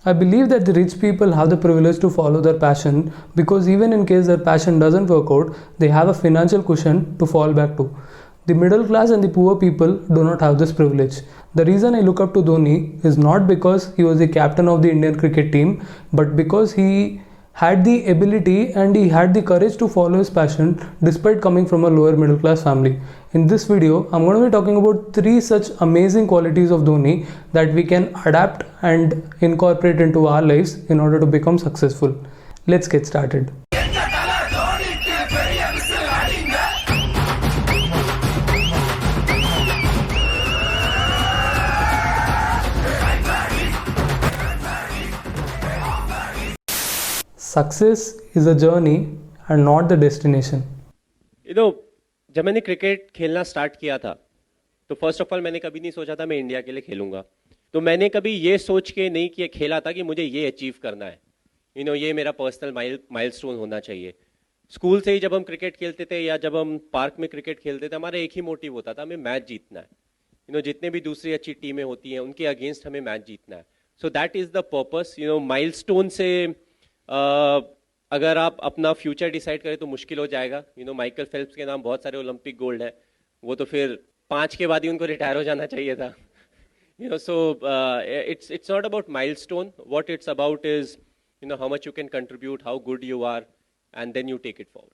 I believe that the rich people have the privilege to follow their passion because even in case their passion doesn't work out, they have a financial cushion to fall back to. The middle class and the poor people do not have this privilege. The reason I look up to Dhoni is not because he was the captain of the Indian cricket team, but because he had the ability and he had the courage to follow his passion despite coming from a lower middle class family. In this video, I'm going to be talking about 3 such amazing qualities of Dhoni that we can adapt and incorporate into our lives in order to become successful. Let's get started. Success is a journey and not the destination. जब मैंने cricket खेलना start किया था तो first of all मैंने कभी नहीं सोचा था मैं इंडिया के लिए खेलूंगा. तो मैंने कभी ये सोच के नहीं किया खेला था कि मुझे ये अचीव करना है, ये मेरा पर्सनल माइलस्टोन होना चाहिए. स्कूल से ही जब हम क्रिकेट खेलते थे या जब हम पार्क में क्रिकेट खेलते थे, हमारा एक ही मोटिव होता था, हमें मैच जीतना है. जितने भी दूसरी अच्छी टीमें होती हैं उनके अगेंस्ट हमें मैच जीतना है. So that is the purpose. Milestone से अगर आप अपना फ्यूचर डिसाइड करें तो मुश्किल हो जाएगा. माइकल फेल्प्स के नाम बहुत सारे ओलंपिक गोल्ड है, वो तो फिर 5 के बाद ही उनको रिटायर हो जाना चाहिए था. सो it's not about milestone. What it's about is how much you can contribute, how good you are, and then you take it forward.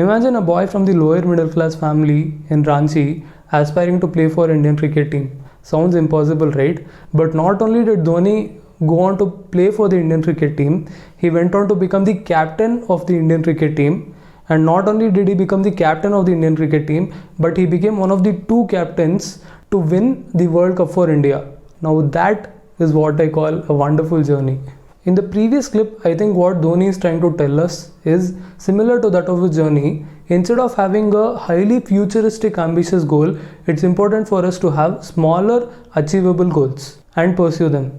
Imagine a boy from the lower middle class family in Ranchi aspiring to play for Indian cricket team. Sounds impossible, right? But not only did Dhoni go on to play for the Indian cricket team, he went on to become the captain of the Indian cricket team. And not only did he become the captain of the Indian cricket team, but he became one of the 2 captains to win the World Cup for India. Now that is what I call a wonderful journey. In the previous clip, I think what Dhoni is trying to tell us is similar to that of his journey. Instead of having a highly futuristic ambitious goal, it's important for us to have smaller achievable goals and pursue them.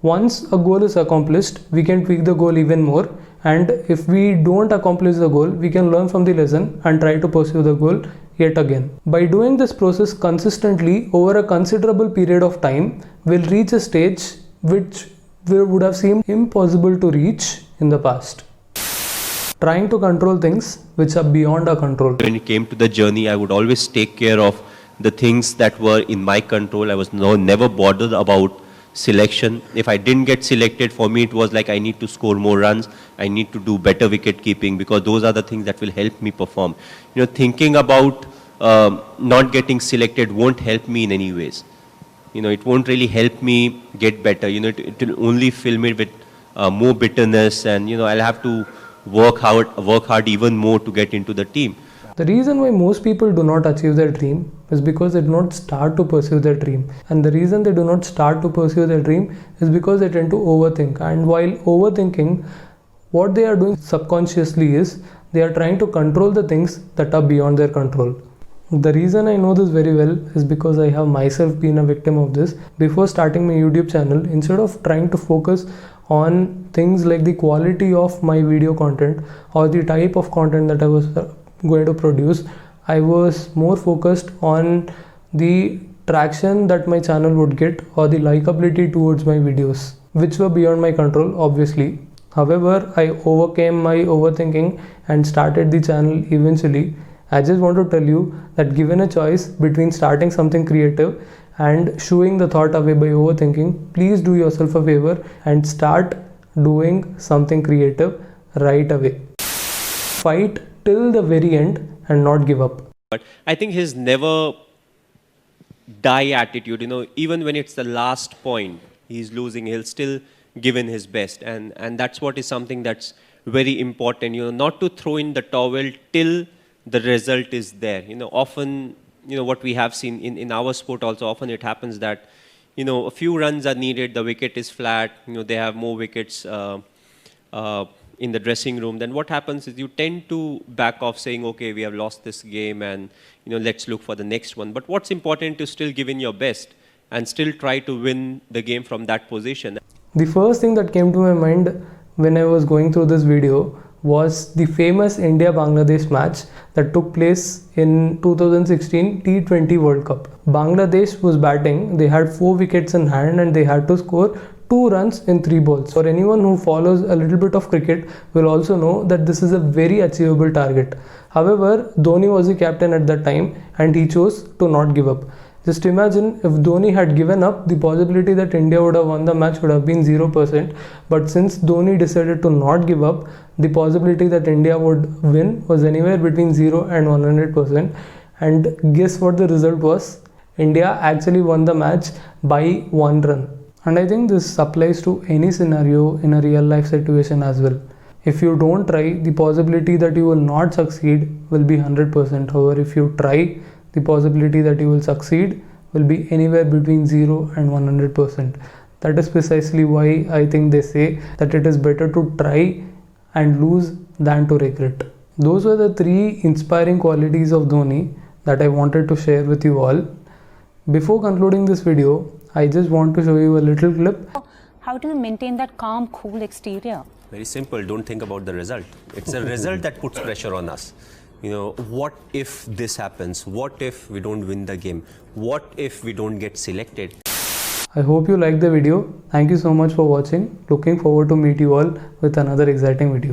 Once a goal is accomplished, we can tweak the goal even more, and if we don't accomplish the goal, we can learn from the lesson and try to pursue the goal yet again. By doing this process consistently over a considerable period of time, we'll reach a stage which would have seemed impossible to reach in the past. Trying to control things which are beyond our control. When it came to the journey, I would always take care of the things that were in my control. I was never bothered about selection. If I didn't get selected, for me it was like I need to score more runs, I need to do better wicket keeping, because those are the things that will help me perform. Thinking about not getting selected won't help me in any ways. It won't really help me get better. It will only fill me with more bitterness, and I'll have to work hard even more to get into the team. The reason why most people do not achieve their dream is because they do not start to pursue their dream. And the reason they do not start to pursue their dream is because they tend to overthink. And while overthinking, what they are doing subconsciously is they are trying to control the things that are beyond their control. The reason I know this very well is because I have myself been a victim of this. Before starting my YouTube channel, instead of trying to focus on things like the quality of my video content or the type of content that I was going to produce, I was more focused on the traction that my channel would get or the likability towards my videos, which were beyond my control, obviously. However, I overcame my overthinking and started the channel eventually. I just want to tell you that given a choice between starting something creative and shooing the thought away by overthinking, please do yourself a favor and start doing something creative right away. Fight till the very end and not give up. But I think his never die attitude, even when it's the last point, he's losing, he'll still give in his best. And that's what is something that's very important, not to throw in the towel till the result is there. Often, what we have seen in our sport also, often it happens that, a few runs are needed, the wicket is flat, they have more wickets in the dressing room. Then what happens is you tend to back off saying, okay, we have lost this game and, let's look for the next one. But what's important is still give in your best and still try to win the game from that position. The first thing that came to my mind when I was going through this video was the famous India-Bangladesh match that took place in 2016 T20 World Cup. Bangladesh was batting, they had 4 wickets in hand and they had to score 2 runs in 3 balls. For anyone who follows a little bit of cricket will also know that this is a very achievable target. However, Dhoni was the captain at that time and he chose to not give up. Just imagine if Dhoni had given up, the possibility that India would have won the match would have been 0%. But since Dhoni decided to not give up, the possibility that India would win was anywhere between 0 and 100%. And guess what the result was? India actually won the match by 1 run. And I think this applies to any scenario in a real life situation as well. If you don't try, the possibility that you will not succeed will be 100%. However, if you try, the possibility that you will succeed will be anywhere between 0 and 100%. That is precisely why I think they say that it is better to try and lose than to regret. Those were the 3 inspiring qualities of Dhoni that I wanted to share with you all. Before concluding this video, I just want to show you a little clip. How do you maintain that calm, cool exterior? Very simple. Don't think about the result. It's the result that puts pressure on us. You know, what if this happens? What if we don't win the game? What if we don't get selected? I hope you liked the video. Thank you so much for watching. Looking forward to meet you all with another exciting video.